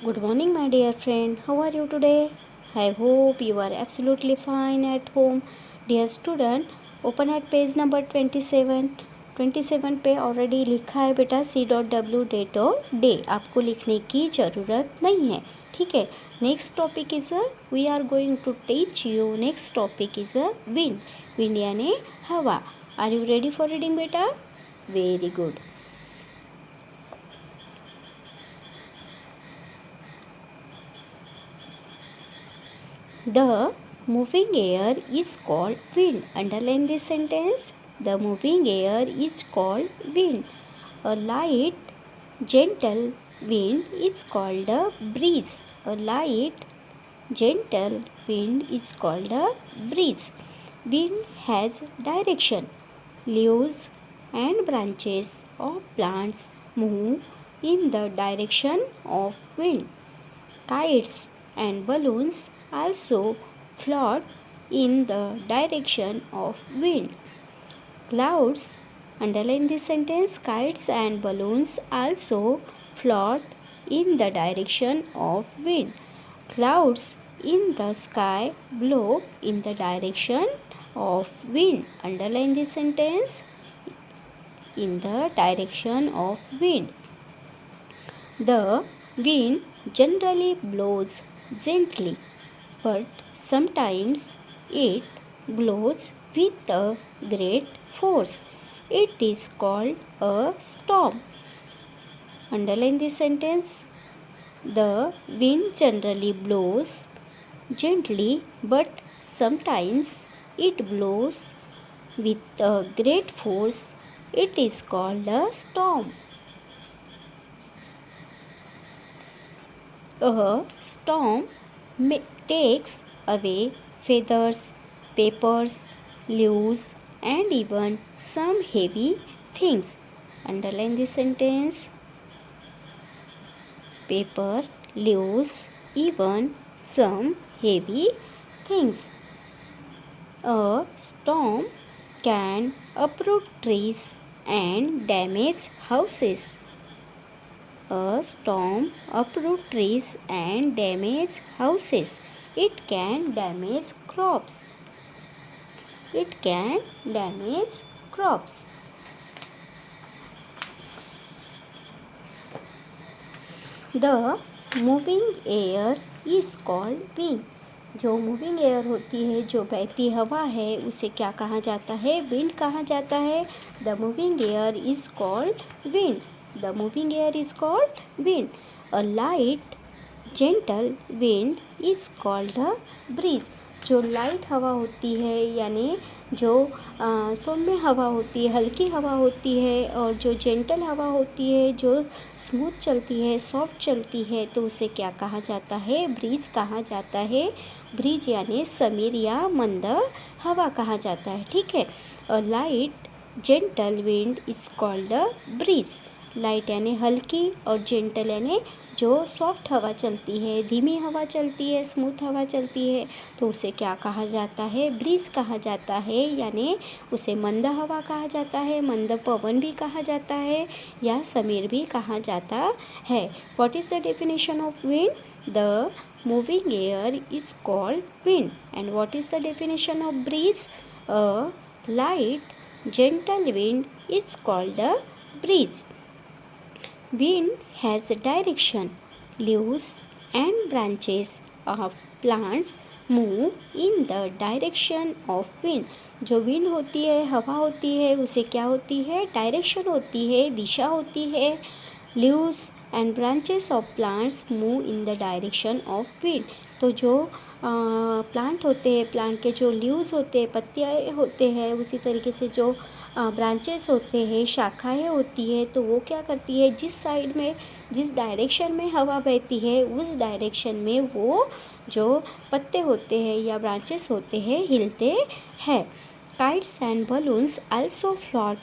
Good morning, my dear friend. How are you today? I hope you are absolutely fine at home. Dear student, open at page number 27. 27 पे already लिखा है बेटा C.W date और day. आपको लिखने की ज़रूरत नहीं है. ठीक है. Next topic is we are going to teach you. Next topic is wind. Wind यानी हवा. Are you ready for reading बेटा? Very good. The moving air is called wind. Underline this sentence. The moving air is called wind. A light, gentle wind is called a breeze. A light, gentle wind is called a breeze. Wind has direction. Leaves and branches of plants move in the direction of wind. Kites and balloons also float in the direction of wind. Clouds, underline this sentence, kites and balloons also float in the direction of wind. Clouds in the sky blow in the direction of wind. Underline this sentence, in the direction of wind. The wind generally blows gently, but sometimes it blows with a great force. It is called a storm. Underline this sentence. The wind generally blows gently, but sometimes it blows with a great force. It is called a storm. A storm takes away feathers, papers, leaves, and even some heavy things. Underline this sentence. Paper, leaves, even some heavy things. A storm can uproot trees and damage houses. A storm uproot trees and damage houses. It can damage crops. It can damage crops. The moving air is called wind. जो moving air होती है, जो बहती हवा है, उसे क्या कहा जाता है? विंड कहा जाता है. The moving air is called wind. The moving air is called wind. A light, gentle wind is called a breeze. जो लाइट हवा होती है यानी जो सौम्य हवा होती है, हल्की हवा होती है, और जो जेंटल हवा होती है, जो स्मूथ चलती है, सॉफ्ट चलती है, तो उसे क्या कहा जाता है? ब्रीज कहा जाता है. ब्रीज यानी समीर या मंद हवा कहा जाता है. ठीक है. A light gentle wind is called a breeze. Light यानी हल्की और जेंटल यानी जो सॉफ्ट हवा चलती है, धीमी हवा चलती है, स्मूथ हवा चलती है, तो उसे क्या कहा जाता है? ब्रीज कहा जाता है. यानी उसे मंद हवा कहा जाता है, मंद पवन भी कहा जाता है, या समीर भी कहा जाता है. What is the definition of wind? The moving air is called wind. And what is the definition of breeze? A light gentle wind is called a breeze. Wind has a direction. Leaves and branches of plants move in the direction of wind. जो wind होती है, हवा होती है, उसे क्या होती है? डायरेक्शन होती है, दिशा होती है. Leaves and branches of plants move in the direction of wind. तो जो प्लांट होते हैं, प्लांट के जो लीव्स होते हैं, पत्तियाँ होते हैं, उसी तरीके से जो ब्रांचेस होते हैं, शाखाएं होती है, तो वो क्या करती है? जिस साइड में, जिस डायरेक्शन में हवा बहती है, उस डायरेक्शन में वो जो पत्ते होते हैं या ब्रांचेस होते हैं, हिलते हैं. Kites and balloons also float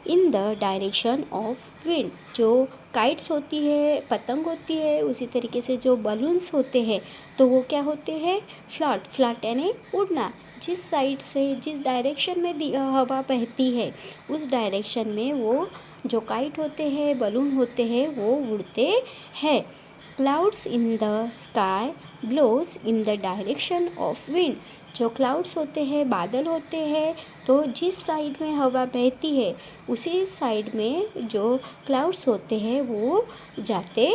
in the direction of wind. जो काइट्स होती है, पतंग होती है, उसी तरीके से जो बलून्स होते हैं, तो वो क्या होते हैं? फ्लॉट. फ्लॉट यानी उड़ना. जिस साइड से, जिस डायरेक्शन में हवा बहती है, उस डायरेक्शन में वो जो काइट होते हैं, बलून होते हैं, वो उड़ते हैं. Clouds in the sky blows in the direction of wind. जो क्लाउड्स होते हैं, बादल होते हैं, तो जिस साइड में हवा बहती है उसी साइड में जो क्लाउड्स होते हैं वो जाते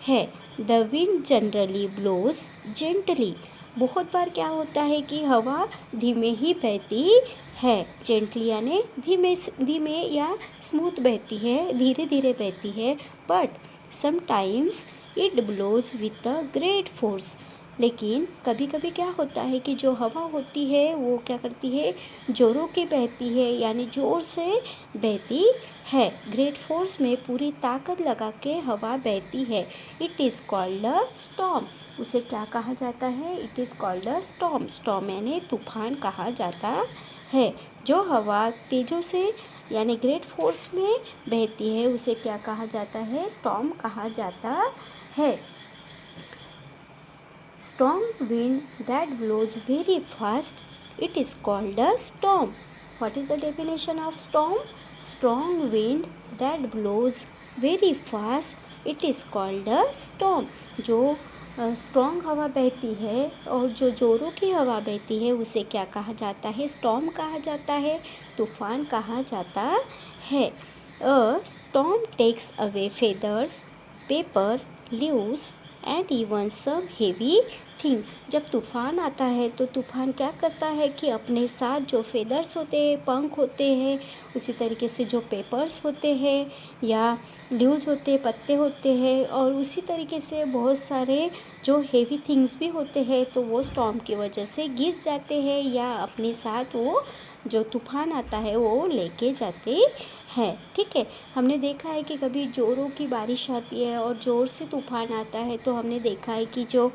हैं। The wind generally blows gently. बहुत बार क्या होता है कि हवा धीमे ही बहती है, जेंटली यानी धीमे धीमे या स्मूथ बहती है, धीरे धीरे बहती है। But sometimes it blows with a great force. लेकिन कभी कभी क्या होता है कि जो हवा होती है वो क्या करती है, जोरों की बहती है, यानी ज़ोर से बहती है। ग्रेट फोर्स में पूरी ताकत लगा के हवा बहती है। It is called a storm. उसे क्या कहा जाता है? It is called a storm. Storm यानी तूफान कहा जाता है। जो हवा तेज़ों से यानी ग्रेट फोर्स में बहती है उसे क्या कहा जाता है? स्टॉर्म कहा जाता है। Strong wind that blows very fast, it is called a storm. What is the definition of storm? Strong wind that blows very fast, it is called a storm. जो स्ट्रॉन्ग हवा बहती है और जो ज़ोरों की हवा बहती है उसे क्या कहा जाता है? स्टॉर्म कहा जाता है, तूफान कहा जाता है। A storm takes away feathers, paper, leaves and even some heavy thing. जब तूफ़ान आता है तो तूफ़ान क्या करता है कि अपने साथ जो फेदर्स होते हैं, पंख होते हैं, उसी तरीके से जो पेपर्स होते हैं या लीव्स होते हैं, पत्ते होते हैं, और उसी तरीके से बहुत सारे जो हेवी थिंग्स भी होते हैं तो वो स्टॉर्म की वजह से गिर जाते हैं या अपने साथ वो जो तूफ़ान आता है वो लेके जाते हैं। ठीक है, हमने देखा है कि कभी ज़ोरों की बारिश आती है और ज़ोर से तूफ़ान आता है तो हमने देखा है कि जो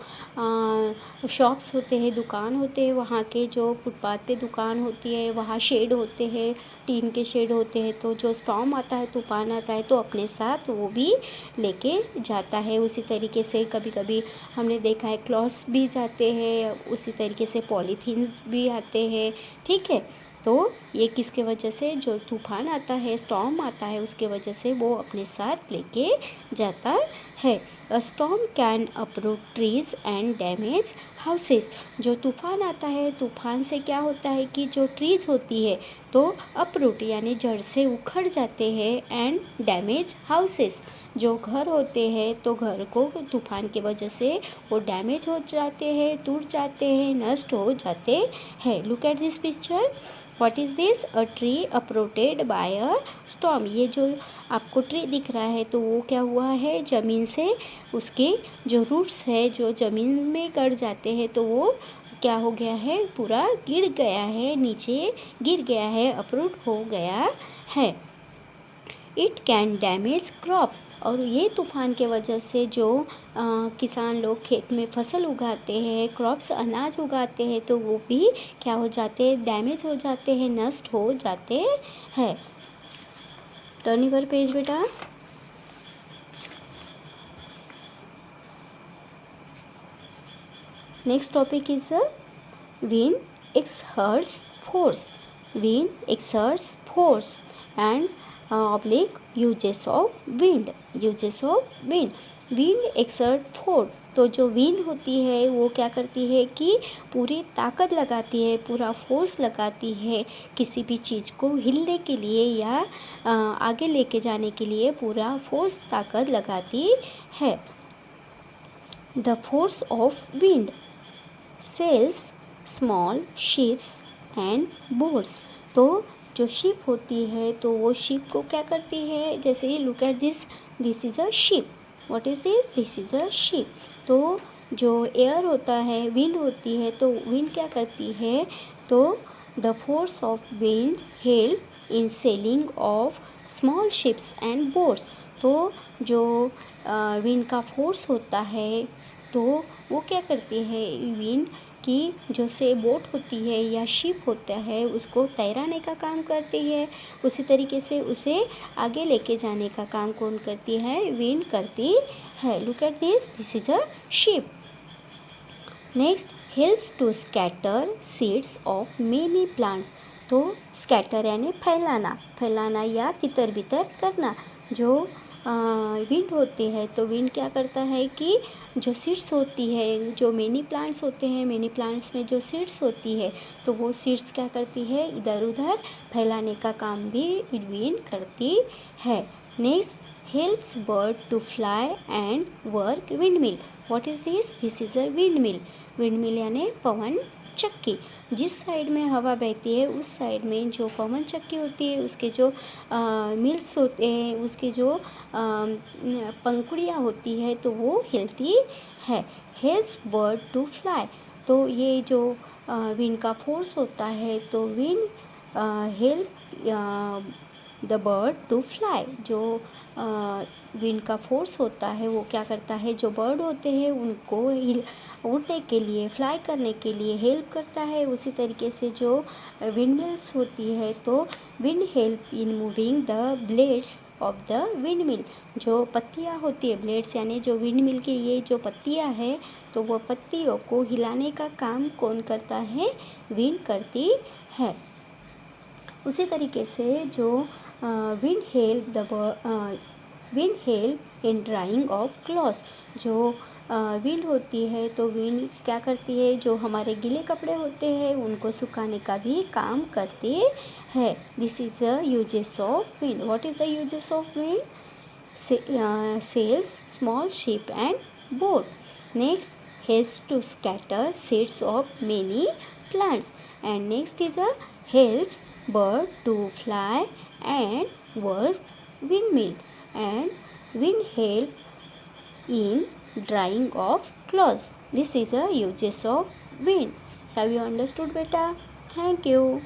शॉप्स होते हैं, दुकान होते हैं, वहाँ के जो फुटपाथ पे दुकान होती है वहाँ शेड होते हैं, टीन के शेड होते हैं, तो जो स्टॉर्म आता है, तूफ़ान आता है तो अपने साथ वो भी लेके जाता है। उसी तरीके से कभी कभी हमने देखा है क्लॉथ्स भी जाते हैं, उसी तरीके से पॉलीथीन्स भी आते हैं। ठीक है, तो ये किसके वजह से, जो तूफ़ान आता है, स्टॉर्म आता है, उसके वजह से वो अपने साथ लेके जाता है। A storm can uproot trees and damage houses. जो तूफ़ान आता है, तूफ़ान से क्या होता है कि जो ट्रीज होती है तो अपरूट यानी जड़ से उखड़ जाते हैं, एंड डैमेज हाउसेस, जो घर होते हैं तो घर को तूफ़ान की वजह से वो डैमेज हो जाते हैं, टूट जाते हैं, नष्ट हो जाते हैं। Look at this picture. What is this? A tree uprooted by a storm. ये जो आपको ट्री दिख रहा है तो वो क्या हुआ है, ज़मीन से उसके जो रूट्स है जो ज़मीन में गड़ जाते हैं तो वो क्या हो गया है, पूरा गिर गया है, नीचे गिर गया है, अपरूट हो गया है। It can damage crop. और ये तूफ़ान के वजह से जो किसान लोग खेत में फसल उगाते हैं, क्रॉप्स अनाज उगाते हैं, तो वो भी क्या हो जाते हैं, डैमेज हो जाते हैं, नष्ट हो जाते हैं। टर्न यूर पेज बेटा। Next topic is wind exerts force. Wind exerts force and oblique uses of wind. Uses of wind. Wind exert force, तो जो विंड होती है वो क्या करती है कि पूरी ताकत लगाती है, पूरा फोर्स लगाती है किसी भी चीज़ को हिलने के लिए या आगे लेके जाने के लिए पूरा फोर्स, ताकत लगाती है। The force of wind sails small ships and boats. तो जो शिप होती है तो वो शिप को क्या करती है, जैसे ही look at this is a ship. What is this? This is a ship. तो जो एयर होता है, विंड होती है, तो विंड क्या करती है, तो the force of wind help in selling of small ships and boats. तो जो विंड का फोर्स होता है तो वो क्या करती है, विंड की जो से बोट होती है या शिप होता है उसको तैराने का काम करती है, उसी तरीके से उसे आगे लेके जाने का काम कौन करती है, विंड करती है। Look at this is a ship. Next, helps to scatter seeds of many plants. तो स्कैटर यानी फैलाना, फैलाना या तितर बितर करना। जो विंड होती है तो विंड क्या करता है कि जो सीड्स होती है, जो मेनी प्लांट्स होते हैं, मेनी प्लांट्स में जो सीड्स होती है तो वो सीड्स क्या करती है, इधर उधर फैलाने का काम भी विंड करती है। Next, helps bird to fly and work windmill. What is this? This is a windmill. Windmill यानी पवन चक्की। जिस साइड में हवा बहती है उस साइड में जो पवन चक्की होती है उसके जो मिल्स होते हैं, उसके जो पंखुड़ियाँ होती है तो वो हिलती है। Helps bird to fly. तो ये जो विंड का फोर्स होता है तो wind help the bird to fly. जो विंड का फोर्स होता है वो क्या करता है, जो बर्ड होते हैं उनको उड़ने के लिए, फ्लाई करने के लिए हेल्प करता है। उसी तरीके से जो विंड मिल्स होती है तो wind help in moving the blades of the wind mill. जो पत्तियाँ होती है, ब्लेड्स यानी जो विंड मिल की ये जो पत्तियाँ है तो वो पत्तियों को हिलाने का काम कौन करता है, विंड करती है। उसी तरीके से जो wind help in drying of clothes. जो विंड होती है तो विंड क्या करती है, जो हमारे गीले कपड़े होते हैं उनको सुखाने का भी काम करती है। This is the uses of wind. What is the uses of wind? Sails small ship and boat. Next, helps to scatter seeds of many plants. And next is a helps bird to fly and works windmill. And wind help in drying of clothes. This is a uses of wind. Have you understood, beta? Thank you.